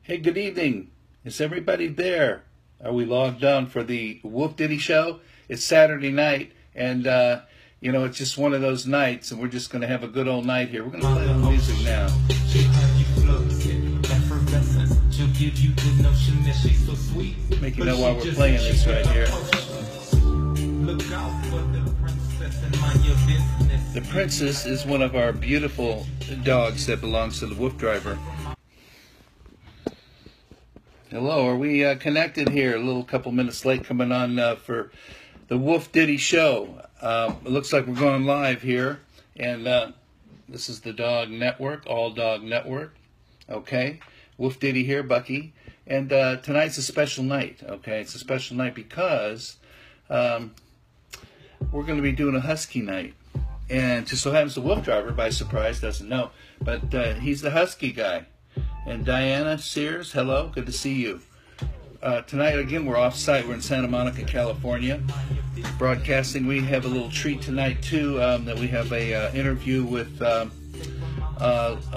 Hey, good evening. Is everybody there? Are we logged on for the WooF Ditty show? It's Saturday night, and it's just one of those nights, and we're just going to have a good old night here. We're going to play the music now. Make you know why we're playing this right here. The Princess is one of our beautiful dogs that belongs to the WooF driver. Hello, are we connected here? A little couple minutes late coming on for the WooF Ditty show. It looks like we're going live here, and this is the Dog Network, All Dog Network. Okay, WooF Ditty here, Bucky, and tonight's a special night. Okay, it's a special night because we're going to be doing a Husky night, and just so happens the WooF driver, by surprise, doesn't know, but he's the Husky guy. And Diana Sears, hello, good to see you. Tonight, again, we're off-site. We're in Santa Monica, California, broadcasting. We have a little treat tonight, too, that we have a interview with a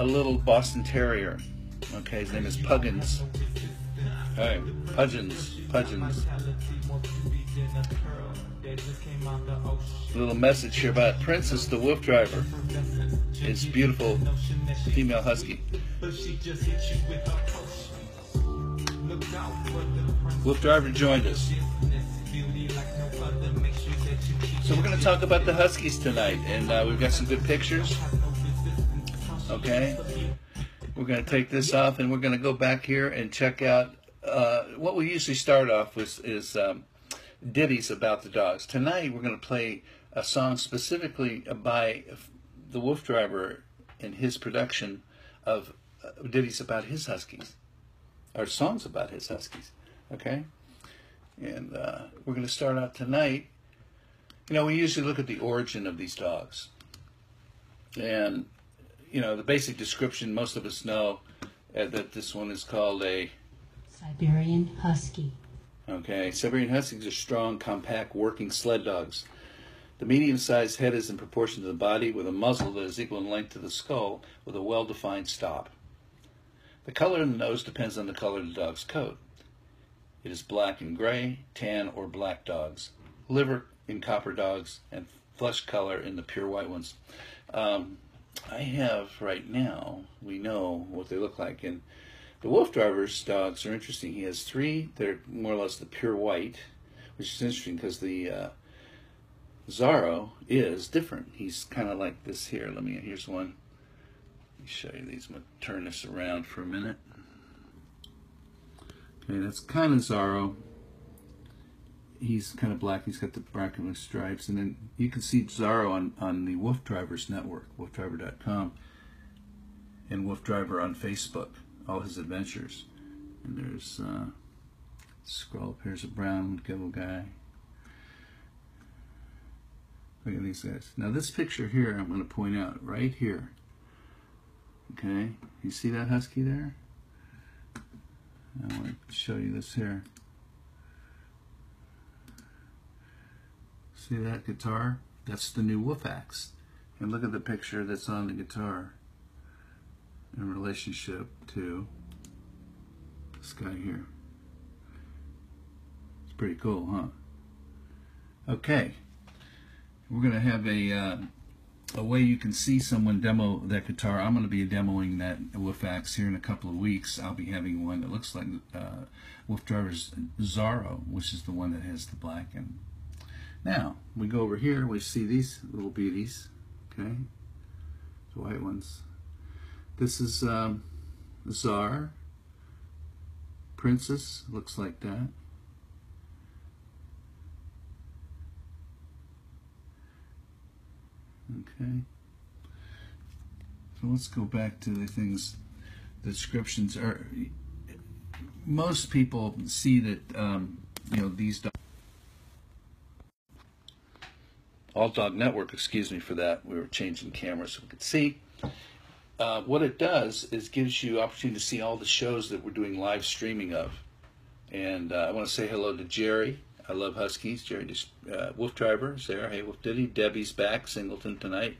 little Boston Terrier. Okay, his name is Puggins. All right, Puggins. A little message here about Princess, the WooF driver. It's beautiful female Husky. WooF driver joined us. So we're going to talk about the Huskies tonight, and we've got some good pictures. Okay, we're going to take this off, and we're going to go back here and check out what we usually start off with is ditties about the dogs. Tonight we're going to play a song specifically by the WooF driver in his production of ditties about his Huskies, or songs about his Huskies. Okay, and we're going to start out tonight. You know, we usually look at the origin of these dogs, and the basic description most of us know that this one is called a Siberian Husky. Okay, Siberian Huskies are strong, compact, working sled dogs. The medium-sized head is in proportion to the body, with a muzzle that is equal in length to the skull, with a well-defined stop. The color of the nose depends on the color of the dog's coat. It is black and gray, tan or black dogs, liver in copper dogs, and flesh color in the pure white ones. I have right now, we know what they look like, and the WooF driver's dogs are interesting. He has three that are more or less the pure white, which is interesting because the Zara is different. He's kind of like this here. Here's one. Let me show you these. I'm going to turn this around for a minute. Okay, that's kind of Zara. He's kind of black. He's got the black and the stripes. And then you can see Zara on the WooF Drivers Network, woofdriver.com, and WooF Driver on Facebook, all his adventures. And there's scroll up. Here's a brown gibble guy. Look at these guys. Now this picture here, I'm going to point out right here. Okay, you see that Husky there? I want to show you this here. See that guitar? That's the new WooF axe. And look at the picture that's on the guitar in relationship to this guy here. It's pretty cool, huh? Okay. We're going to have a way you can see someone demo that guitar. I'm going to be demoing that WooF axe here in a couple of weeks. I'll be having one that looks like WooF driver's Zara, which is the one that has the black. And now we go over here. We see these little beauties. Okay, the white ones. This is Zara. Princess looks like that. Okay, so let's go back to the things. The descriptions are. Most people see that these dogs. All Dog Network. Excuse me for that. We were changing cameras so we could see. What it does is gives you opportunity to see all the shows that we're doing live streaming of. And I want to say hello to Jerry. I love Huskies. Jerry, WooF driver, Zara, hey, WooF Ditty. Debbie's back, Singleton tonight.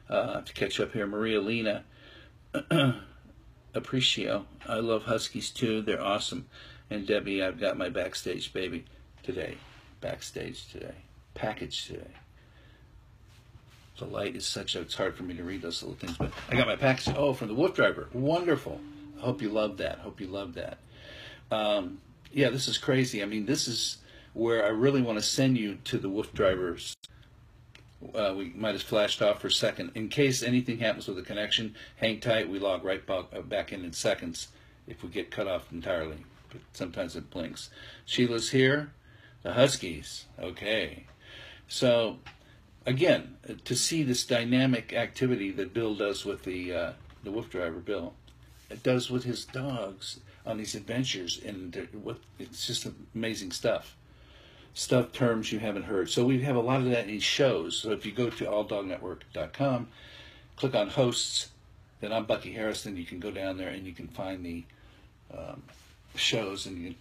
I have to catch up here. Maria Lena, appreciate. I love Huskies too. They're awesome. And Debbie, I've got my backstage baby today. Backstage today. Package today. The light is such that it's hard for me to read those little things. But I got my package. Oh, from the WooF driver. Wonderful. I hope you love that. Hope you love that. Yeah, this is crazy. I mean, this is where I really want to send you to the WooF drivers. We might have flashed off for a second. In case anything happens with the connection, hang tight. We log right back in seconds if we get cut off entirely. But sometimes it blinks. Sheila's here. The Huskies. Okay. So, again, to see this dynamic activity that Bill does with the WooF driver, Bill, it does with his dogs on these adventures, and it's just amazing stuff. Terms you haven't heard. So we have a lot of that in these shows. So if you go to alldognetwork.com, click on hosts, then I'm Bucky Harrison. You can go down there and you can find the shows and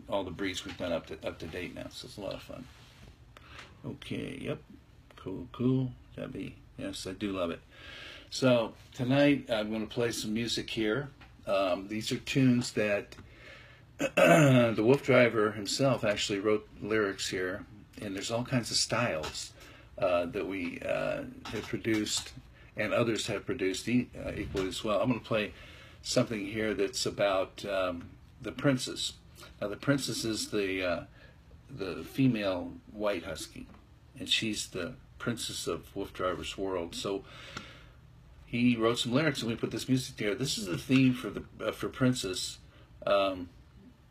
all the breeds we've done up to date now. So it's a lot of fun. Okay, yep, cool. Yes, I do love it. So tonight I'm going to play some music here. These are tunes that the WooF driver himself actually wrote lyrics here, and there's all kinds of styles that we have produced, and others have produced equally as well. I'm going to play something here that's about the princess. Now, the princess is the female white husky, and she's the princess of WooF driver's world. So he wrote some lyrics, and we put this music together. This is the theme for Princess.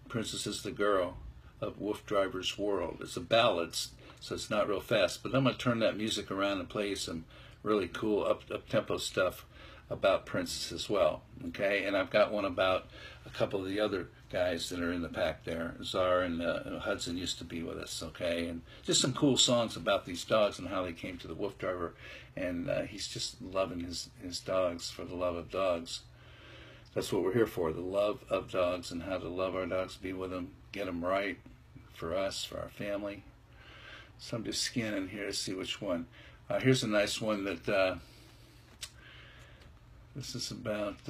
Princess is the girl of WooF driver's world. It's a ballad, so it's not real fast. But I'm going to turn that music around and play you some really cool up-tempo stuff about Princess as well. Okay, and I've got one about a couple of the other guys that are in the pack there. Zara and Hudson used to be with us. Okay, and just some cool songs about these dogs and how they came to the WooF driver. And he's just loving his dogs for the love of dogs. That's what we're here for, the love of dogs and how to love our dogs, be with them, get them right for us, for our family. So I'm just scanning here to see which one. Here's a nice one that this is about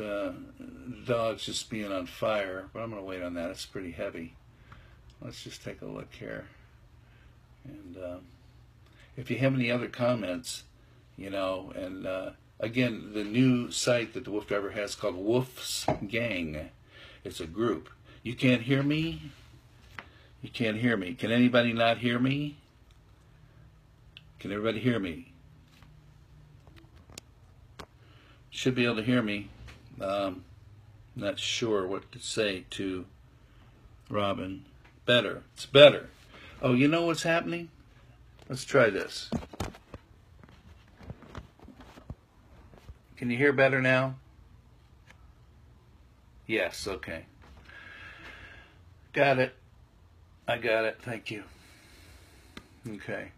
dogs just being on fire, but I'm going to wait on that. It's pretty heavy. Let's just take a look here. And if you have any other comments, you know, and again, the new site that the WooF driver has called WooF's Gang. It's a group. You can't hear me? You can't hear me. Can anybody not hear me? Can everybody hear me? Should be able to hear me. Not sure what to say to Robin. Better. It's better. Oh, you know what's happening? Let's try this. Can you hear better now? Yes, okay. Got it. I got it. Thank you. Okay.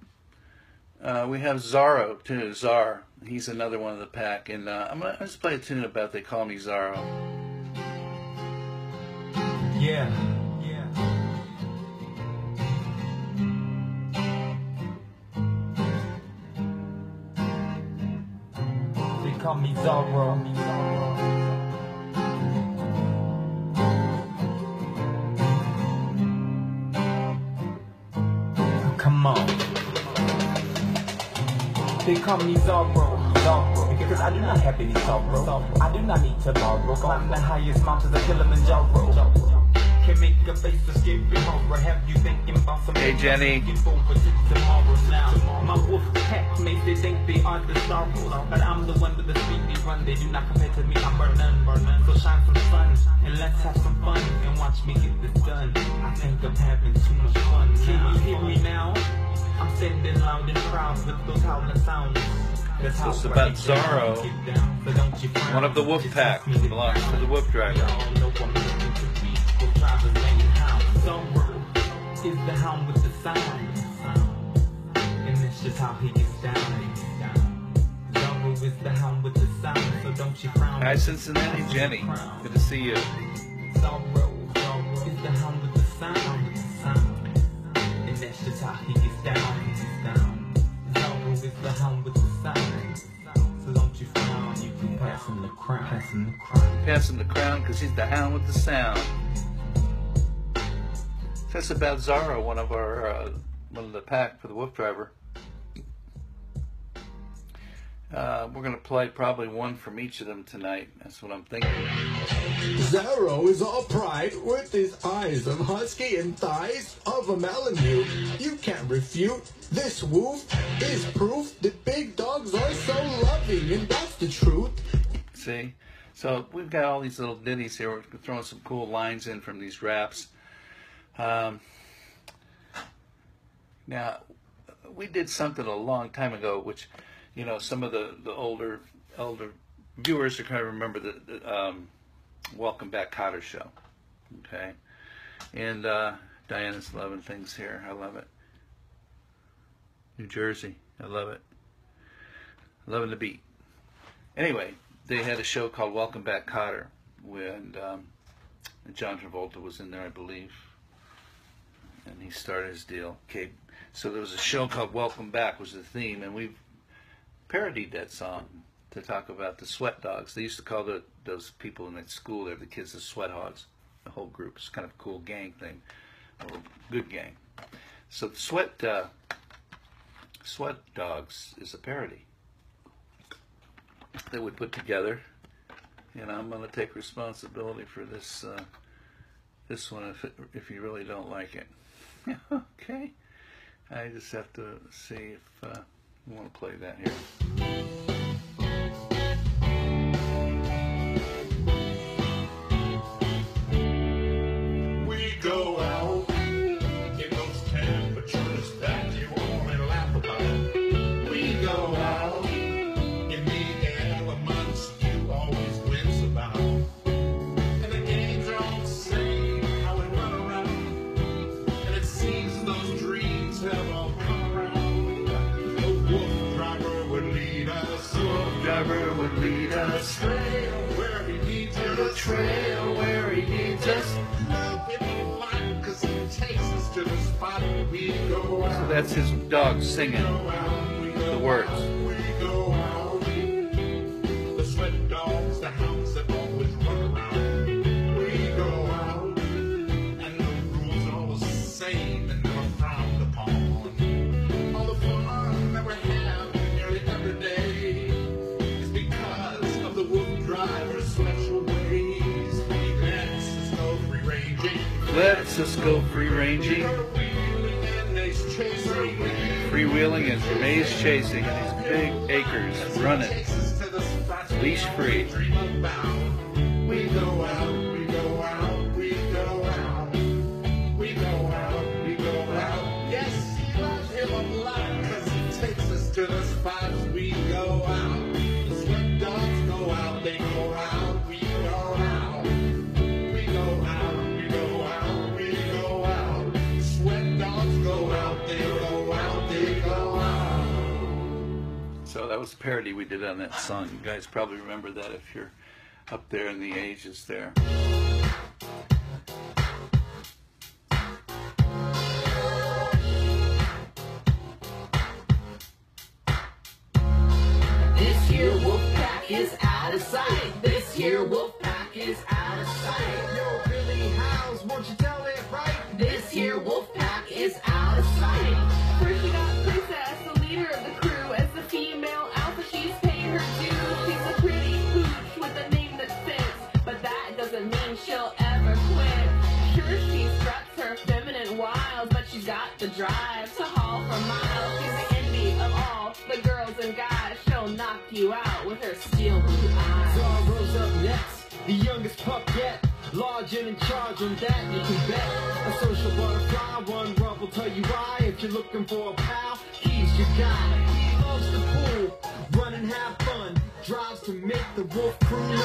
We have Zara, too. Zara. He's another one of the pack. And I'm going to just play a tune about They Call Me Zara. Yeah. They call me Zara. Come on. They call me Zara. Because I do not have any sorrow. I do not need to borrow. Climb the highest mountains of Kilimanjaro. Can make a face of scary horror. Have you thinking about some? Hey, Jenny. My WooF pack makes they think they are the stars, but I'm the one with the speedy run. They do not compare to me. I'm burning. So shine some sun and let's have some fun and watch me get this done. I think I'm having too much fun. Can you hear me now? I'm sending loud and proud with those howling sounds. So it's about Zara, one of the WooF pack, belongs to the WooF driver. Zara is the hound with the sound, and that's just how he gets down. Zara is the hound with the sound, so don't you frown. Hi, Cincinnati, Jenny. Good to see you. Zara is the hound with the sound, and that's just how he gets down. Zara is the hound with the sound. So don't you frown, you can pass him the crown. Pass him the crown. Pass him the crown because he's the hound with the sound. That's about Zara, one of the pack for the WooF driver. We're going to play probably one from each of them tonight. That's what I'm thinking. Zara is all pride with his eyes of husky and thighs of a Malamute. You can't refute. This WooF is proof that big dogs are so loving, and that's the truth. See? So we've got all these little ditties here. We're throwing some cool lines in from these raps. Now, we did something a long time ago, which, you know, some of the older viewers are kind of remember the Welcome Back Cotter show. Okay? And Diana's loving things here. I love it. New Jersey. I love it. Loving the beat. Anyway, they had a show called Welcome Back Cotter, when John Travolta was in there, I believe, and he started his deal. Okay, so there was a show called Welcome Back was the theme, and we parodied that song to talk about the Sweat Dogs. They used to call those people in that school there, the kids, the Sweat Hogs. The whole group. It's kind of a cool gang thing, or good gang. So the Sweat Dogs is a parody that we put together, and I'm going to take responsibility for this this one if you really don't like it. Okay, I just have to see if you want to play that here. We go out in those temperatures that you only laugh about. We go out in the elements you always wince about. And the games are all the same, how we run around. And it seems those dreams have all come around. The WooF driver would lead us. The WooF driver would lead us. The trail where he needs us. The trail where he needs us. So that's his dog singing the words. The sweat dogs, the hounds that always run around. We go out, and the rules are all the same and never frowned upon. All the fun that we have nearly every day is because of the WooF driver's special ways. He lets us go free ranging. Let's us go free ranging. Freewheeling and maze chasing in these big acres, running, leash free. We go out, we go out, we go out, we go out, we go out. Yes, he loves him a lot, cause he takes us to the spots. We go out, the sweat dogs go out, they go out, we go out. We go out, we go out, we go out. Sweat dogs go out, they go out, they go out. So that was a parody we did on that song. You guys probably remember that if you're up there in the ages there. This here WooF pack is out of sight. This here WooF pack is out of sight. Yo, Billy House, won't you tell it right? This here WooF pack is out of sight. First we got Princess, the leader of the crew. As the female alpha, she's paying her dues. She's a pretty pooch with a name that fits, but that doesn't mean she'll ever quit. Sure, she struts her feminine wiles, but she's got the drive to haul for miles. She's the envy of all the girls and guys. She'll knock you out with her steel blue eyes. Zara's up next, the youngest pup yet. Large and in charge, on that you can bet. A social butterfly, one rub will tell you why. If you're looking for a pal, he's your guy. He loves the pool, run and have fun. Drives to make the WooF crew #1.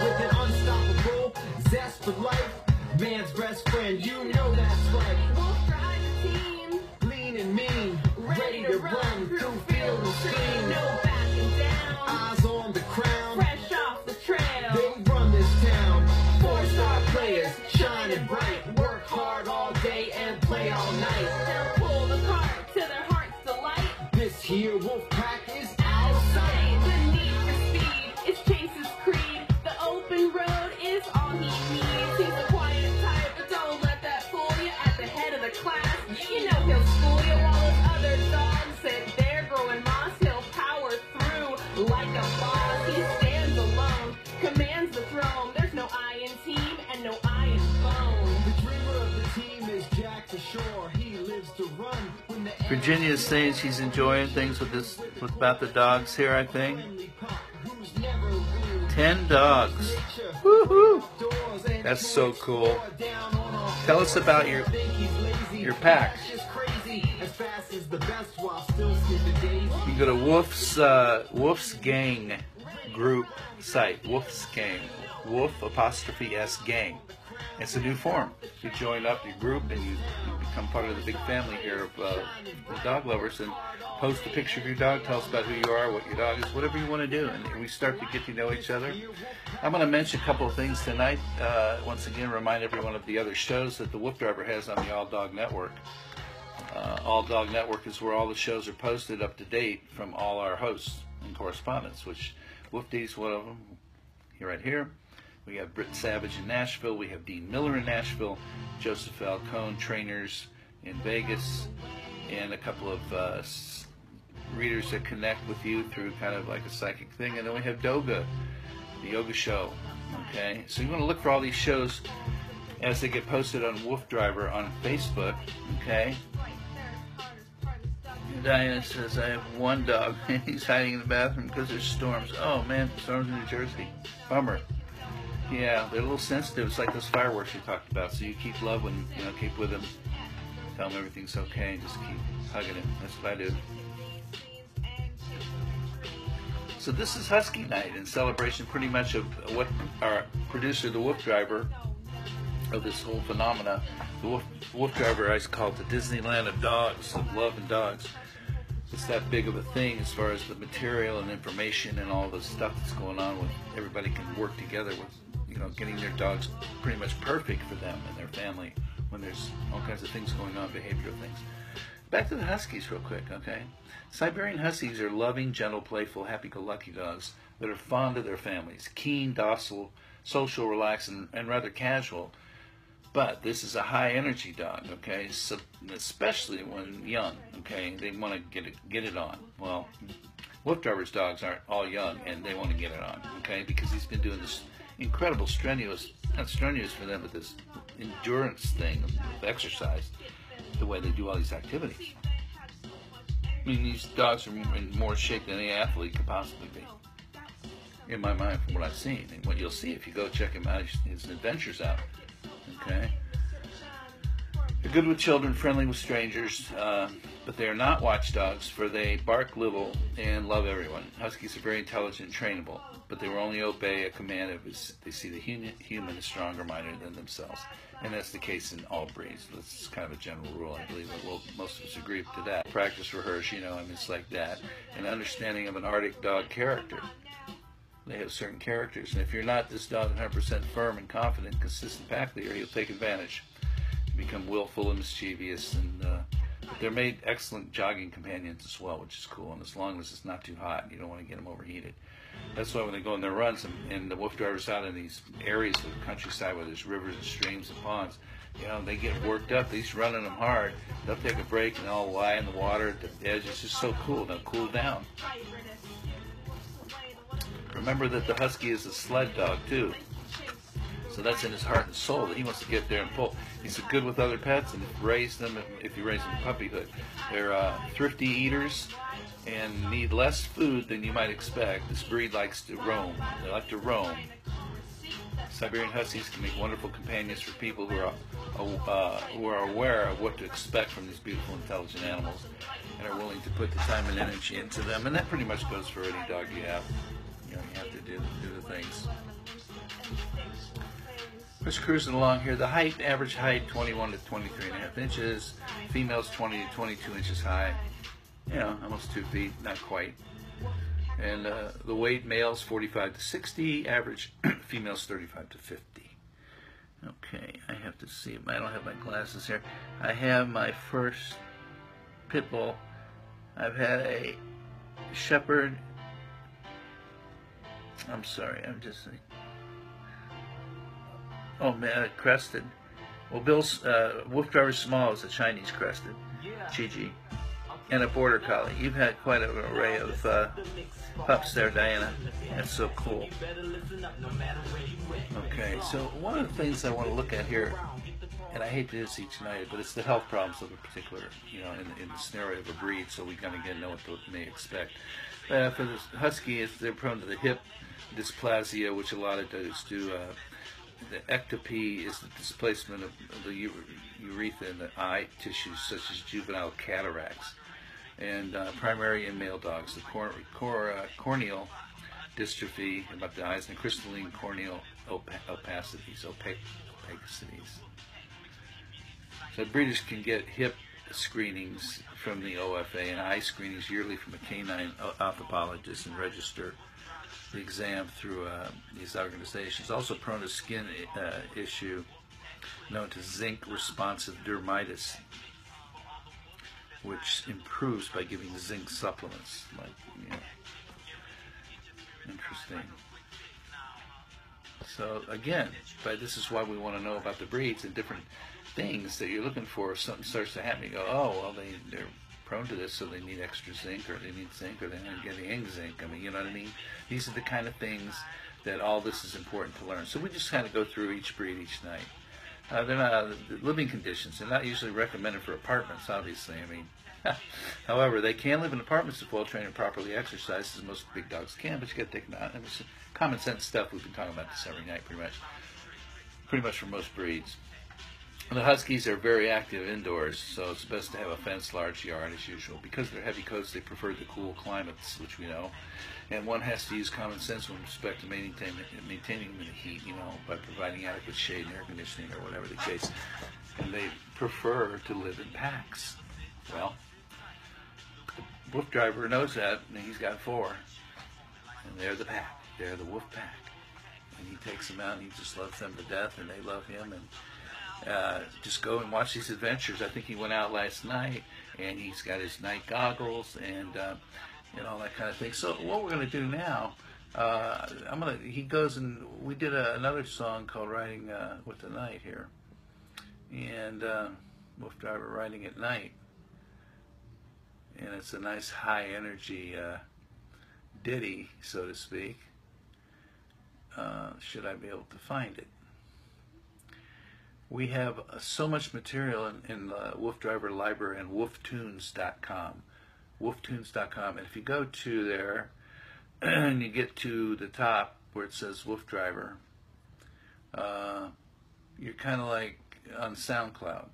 With an unstoppable zest for life. Man's best friend, you know that's right. WooF drive the team, Lean and mean, ready to run through field and stream. no backing down. Eyes on the crown, Fresh off the trail. they run this town. 4-star players, shining bright. Work hard all day and play all night. They'll pull the cart to their heart's delight. This here WooF pack is out of sight. Beneath Virginia's saying she's enjoying things with this, about the dogs here, I think. 10 dogs. Woohoo! That's so cool. Tell us about your pack. You can go to WooF's gang group site. WooF's gang. WooF''S gang. It's a new form. You join up your group and you become part of the big family here of the dog lovers, and post a picture of your dog. Tell us about who you are, what your dog is, whatever you want to do, and we start to get to know each other. I'm going to mention a couple of things tonight. Once again, remind everyone of the other shows that the WooF Driver has on the All Dog Network. All Dog Network is where all the shows are posted up to date from all our hosts and correspondents, which WooF D's one of them. Here, right here. We have Britt Savage in Nashville. We have Dean Miller in Nashville. Joseph Falcone, trainers in Vegas, and a couple of readers that connect with you through kind of like a psychic thing. And then we have Doga, the yoga show. Okay, so you want to look for all these shows as they get posted on WooF Driver on Facebook. Okay. Diana says, I have one dog. He's hiding in the bathroom because there's storms. Oh man, storms in New Jersey. Bummer. Yeah, they're a little sensitive. It's like those fireworks you talked about. So you keep love and, you know, keep with them. Tell them everything's okay and just keep hugging him. That's what I do. So this is Husky Night in celebration pretty much of what our producer, the WooF Driver, of this whole phenomena. The WooF Driver, I call it the Disneyland of dogs, of love and dogs. It's that big of a thing as far as the material and information and all the stuff that's going on with everybody can work together with, you know, getting their dogs pretty much perfect for them and their family when there's all kinds of things going on, behavioral things. Back to the Huskies real quick, okay? Siberian Huskies are loving, gentle, playful, happy-go-lucky dogs that are fond of their families, keen, docile, social, relaxed, and rather casual. But this is a high-energy dog, okay? So especially when young, okay? They want to get it on. Well, WooF Driver's dogs aren't all young, and they want to get it on, okay? Because he's been doing this incredible not strenuous for them, but this endurance thing of exercise, the way they do all these activities. I mean, these dogs are in more shape than any athlete could possibly be, in my mind, from what I've seen. And what you'll see if you go check him out, his adventures out. Okay. They're good with children, friendly with strangers, but they are not watchdogs, for they bark little and love everyone. Huskies are very intelligent and trainable, but they will only obey a command if they see the human is stronger minded than themselves. And that's the case in all breeds. That's kind of a general rule, I believe. Well, most of us agree to that. Practice, rehearse, you know, I mean, it's like that. An understanding of an Arctic dog character. They have certain characters, and if you're not this dog 100% firm and confident, consistent pack leader, he'll take advantage, become willful and mischievous, and but they're made excellent jogging companions as well, which is cool. And as long as it's not too hot, you don't want to get them overheated. That's why when they go on their runs, and the WooF Driver's out in these areas of the countryside where there's rivers and streams and ponds, you know, they get worked up. He's running them hard. They'll take a break and they'll lie in the water at the edge. It's just so cool. They'll cool down. Remember that the Husky is a sled dog too, so that's in his heart and soul that he wants to get there and pull. He's good with other pets and raise them if you raise them in puppyhood. They're thrifty eaters and need less food than you might expect. This breed likes to roam. They like to roam. Siberian Huskies can make wonderful companions for people who are aware of what to expect from these beautiful, intelligent animals and are willing to put the time and energy into them. And that pretty much goes for any dog you have. You know, you have to do the things. Just cruising along here. The height, average height, 21 to 23.5 inches. Females 20 to 22 inches high. You know, almost 2 feet, not quite. And the weight, males 45 to 60. Average females 35 to 50. Okay, I have to see. I don't have my glasses here. I have my first pit bull. I've had a shepherd. I'm sorry, I'm just like, oh man, it crested. Well, Bill's WooF Driver's small is a Chinese crested, Chi-Chi, and a border collie. You've had quite an array of pups there, Diana. That's so cool. Okay, so one of the things I want to look at here and I hate to do this each night, but it's the health problems of a particular, in the scenario of a breed, so we kind of get to know what they may expect. For the Husky, they're prone to the hip dysplasia, which a lot of dogs do. The ectopy is the displacement of the urethra in the eye tissues, such as juvenile cataracts. And primary in male dogs, the corneal dystrophy about the eyes, and crystalline corneal opacities. So breeders can get hip screenings from the OFA and eye screenings yearly from a canine ophthalmologist and register the exam through these organizations. Also prone to skin issue known to zinc responsive dermitis, which improves by giving zinc supplements. Interesting. So again, but this is why we want to know about the breeds and different things that you're looking for. If something starts to happen, you go, oh, well, they're prone to this, so they need extra zinc, or they need zinc, or they're not getting zinc. I mean, you know what I mean? These are the kind of things that all this is important to learn. So we just kind of go through each breed each night. They're not living conditions. They're not usually recommended for apartments, obviously. I mean, however, they can live in apartments if well trained and properly exercised, as most big dogs can. But you got to take them out. And it's common sense stuff. We've been talking about this every night, pretty much for most breeds. And the Huskies are very active indoors, so it's best to have a fenced large yard as usual. Because they're heavy coats, they prefer the cool climates, which we know. And one has to use common sense with respect to maintaining them in the heat, by providing adequate shade and air conditioning or whatever the case. And they prefer to live in packs. Well, the WooF driver knows that, and he's got 4. And they're the pack. They're the WooF pack. And he takes them out, and he just loves them to death, and they love him. And just go and watch these adventures. I think he went out last night, and he's got his night goggles and all that kind of thing. So what we're going to do now, he goes and we did another song called Riding with the Night here, and WooF driver riding at night, and it's a nice high energy ditty, so to speak. Should I be able to find it? We have so much material in the WooF Driver Library and wooftunes.com. Wooftunes.com. And if you go to there and you get to the top where it says WooF Driver, you're kind of like on SoundCloud.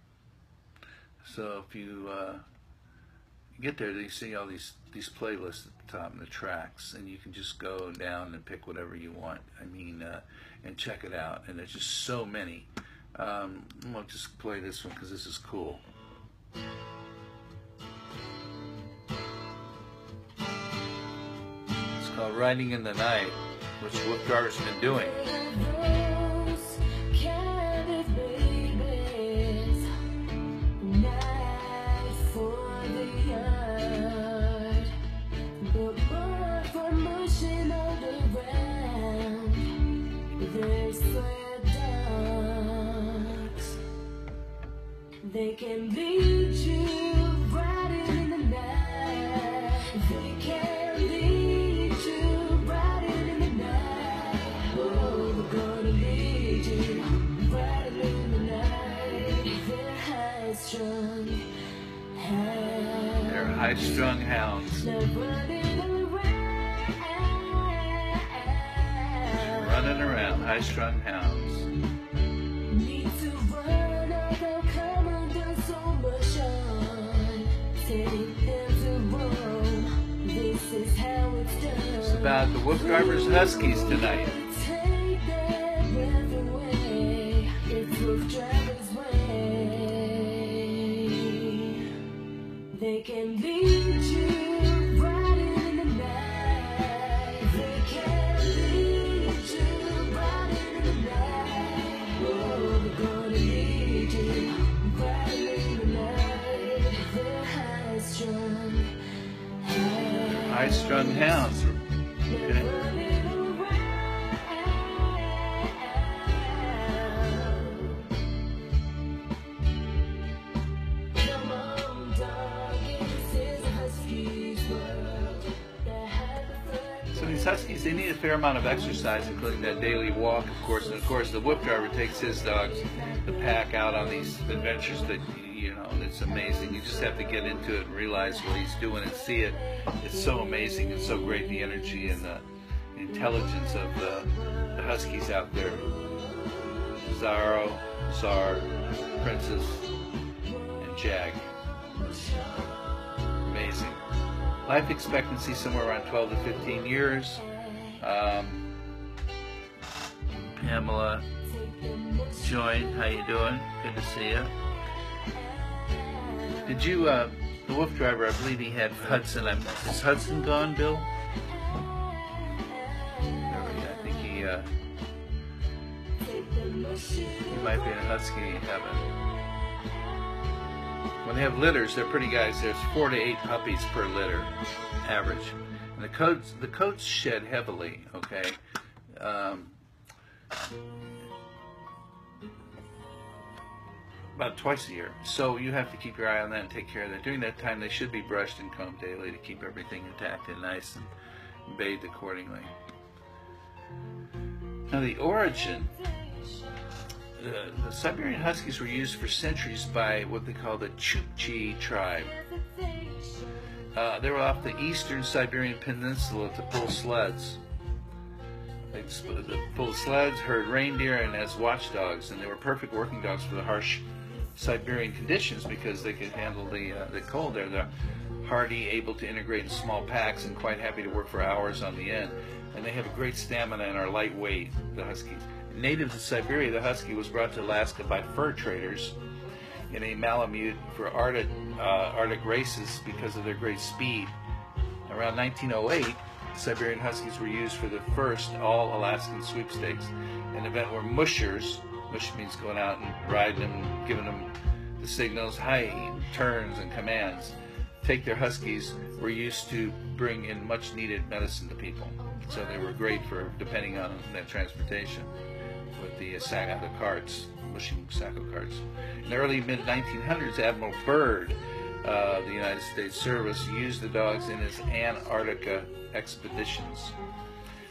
So if you get there, you see all these playlists at the top and the tracks, and you can just go down and pick whatever you want. I mean, and check it out. And there's just so many. I'll just play this one because this is cool. It's called Riding in the Night, which WooF driver's been doing. They can lead you riding in the night. They can lead you riding in the night. Oh, they're gonna lead you riding in the night. They're high-strung hounds. They're high-strung hounds. Running around, high-strung hounds. It's about the WooF drivers Huskies tonight. They can lead you riding in the night. They can lead you riding in the night. Oh, they're gonna lead you riding in the night. They're high-strung. High-strung hounds. Okay. Huskies, they need a fair amount of exercise, including that daily walk, of course. And of course, the WooF driver takes his dogs, the pack, out on these adventures that, you know, it's amazing. You just have to get into it and realize what he's doing and see it. It's so amazing. It's so great, the energy and the intelligence of the Huskies out there. Zara, Princess, and Jag. Amazing. Life expectancy somewhere around 12 to 15 years. Pamela joined. How you doing? Good to see you. Did you, the WooF driver, I believe he had Hudson. Is Hudson gone, Bill? I think he might be in a Husky heaven. When they have litters, they're pretty guys. There's 4 to 8 puppies per litter, average. And the coats shed heavily, okay? About twice a year. So you have to keep your eye on that and take care of that. During that time, they should be brushed and combed daily to keep everything intact and nice and bathed accordingly. Now the origin, the Siberian Huskies were used for centuries by what they call the Chukchi tribe. They were off the eastern Siberian peninsula to pull sleds. They pulled sleds, herd reindeer, and as watchdogs, and they were perfect working dogs for the harsh Siberian conditions because they could handle the cold there. They're hardy, able to integrate in small packs, and quite happy to work for hours on the end. And they have a great stamina and are lightweight, the Huskies. Native to Siberia, the Husky was brought to Alaska by fur traders in a Malamute for Arctic races because of their great speed. Around 1908, Siberian Huskies were used for the first all-Alaskan sweepstakes, an event where mushers, mush means going out and riding them, giving them the signals, high turns and commands, take their Huskies, were used to bring in much needed medicine to people. So they were great for depending on that transportation with the Saco carts, mushing Saco carts. In the early mid-1900s, Admiral Byrd, the United States Service, used the dogs in his Antarctica expeditions.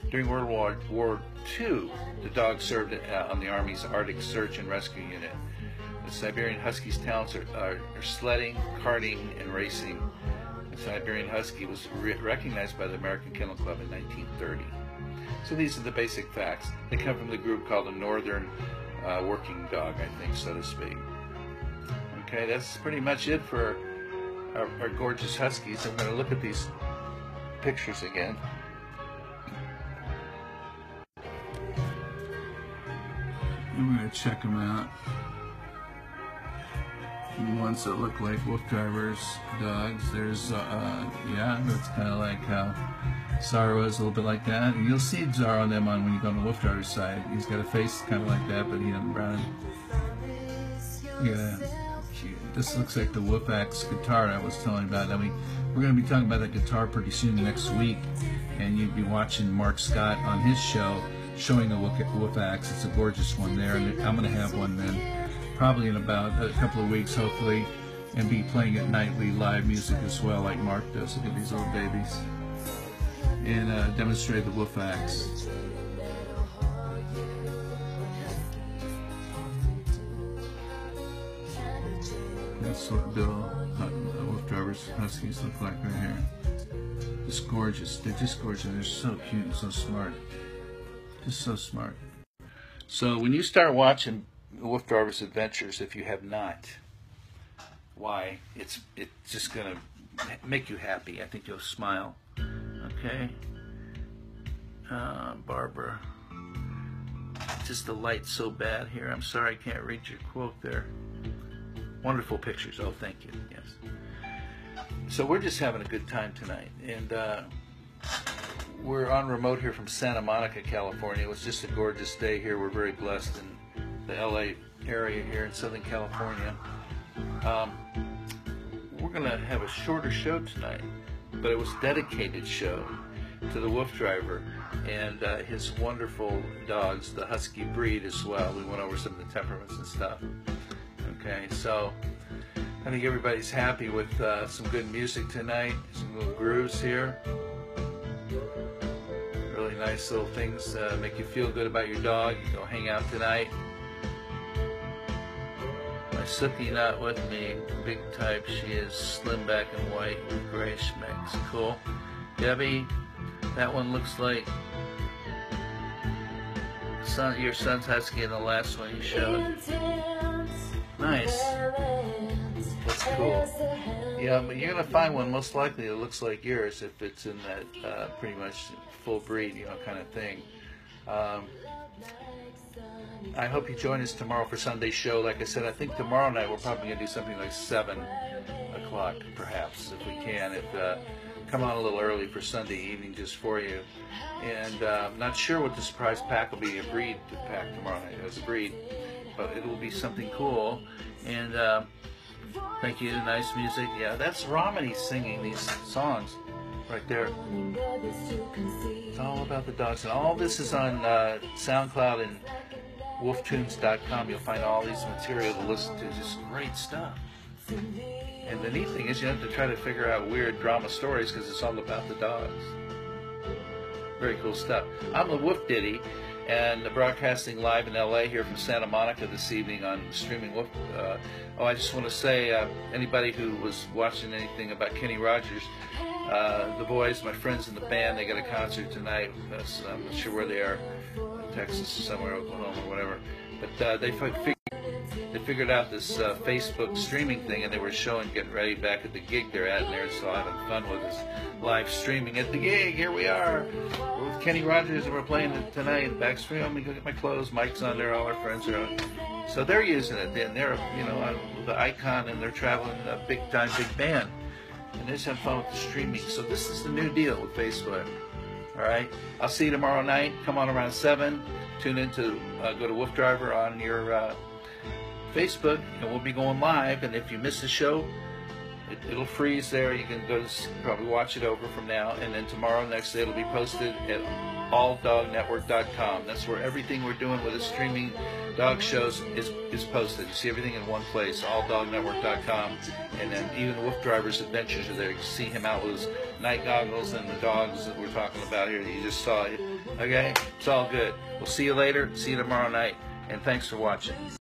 During World War II, the dog served on the Army's Arctic Search and Rescue Unit. The Siberian Husky's talents are sledding, karting, and racing. The Siberian Husky was recognized by the American Kennel Club in 1930. So these are the basic facts. They come from the group called the Northern Working Dog, I think, so to speak. Okay, that's pretty much it for our gorgeous Huskies. I'm going to look at these pictures again. I'm going to check them out. The ones that look like WooF drivers, dogs. There's, yeah, that's kind of like how Zara is, a little bit like that. And you'll see Zara on them when you go on the WooF driver's side. He's got a face kind of like that, but he doesn't brown. Yeah, this looks like the WooF Facts guitar I was telling about. I mean, we're going to be talking about that guitar pretty soon next week, and you'll be watching Mark Scott on his show showing the WooF Facts. It's a gorgeous one there, and I'm going to have one then, probably in about a couple of weeks, hopefully, and be playing it nightly live music as well, like Mark does. Look at these little babies, and demonstrate the WooF Facts. That's what Bill, WooF drivers, Huskies look like right here. Just gorgeous. They're just gorgeous. They're so cute and so smart. Just so smart. So when you start watching WooF Drivers Adventures, if you have not, why, it's just going to make you happy. I think you'll smile. Okay? Barbara. Just the light's so bad here. I'm sorry I can't read your quote there. Wonderful pictures. Oh, thank you. Yes. So we're just having a good time tonight. And we're on remote here from Santa Monica, California. It was just a gorgeous day here. We're very blessed in the LA area here in Southern California. We're going to have a shorter show tonight, but it was a dedicated show to the WooF driver and his wonderful dogs, the Husky breed as well. We went over some of the temperaments and stuff. Okay, so I think everybody's happy with some good music tonight, some little grooves here. nice little things make you feel good about your dog. You go hang out tonight. My Sookie not with me, big type. She is slim back and white with gray schmecks. Cool. Debbie, that one looks like your son's husky in the last one you showed. Nice. That's cool. Yeah, but you're gonna find one most likely that looks like yours if it's in that pretty much full breed, you know, kind of thing. I hope you join us tomorrow for Sunday's show. Like I said, I think tomorrow night we're probably gonna do something like 7 o'clock, perhaps, if we can. Come on a little early for Sunday evening just for you. And I'm not sure what the surprise pack will be. A breed pack tomorrow night as a breed, but it will be something cool. And thank you. Nice music. Yeah, that's Romany singing these songs right there. It's all about the dogs, and all this is on SoundCloud and WooFtunes.com. You'll find all these material to listen to. Just great stuff. And the neat thing is you don't have to try to figure out weird drama stories because it's all about the dogs. Very cool stuff. I'm the WooF Ditty, and broadcasting live in LA here from Santa Monica this evening on streaming WooF. I just want to say, anybody who was watching anything about Kenny Rogers, the boys, my friends in the band, they got a concert tonight. I'm not sure where they are, Texas or somewhere, Oklahoma or whatever. But they figured out this Facebook streaming thing, and they were getting ready back at the gig they're at, and they're still having fun with us live streaming at the gig. Here we are. We're with Kenny Rogers, and we're playing it tonight. Backstream. Let me go get my clothes. Mike's on there. All our friends are on. So they're using it. Then they're, you know, the icon, and they're traveling a big band, and they just have fun with the streaming. So this is the new deal with Facebook. All right. I'll see you tomorrow night. Come on around 7. Tune in to go to WooF Driver on your Facebook, and we'll be going live. And if you miss the show, it'll freeze there. You can go to probably watch it over from now, and then tomorrow, next day, it'll be posted at alldognetwork.com. That's where everything we're doing with the streaming dog shows is posted. You see everything in one place, alldognetwork.com, and then even WooF Driver's adventures are there. You can see him out with his night goggles and the dogs that we're talking about here that you just saw. Okay, it's all good. We'll see you later. See you tomorrow night, and thanks for watching.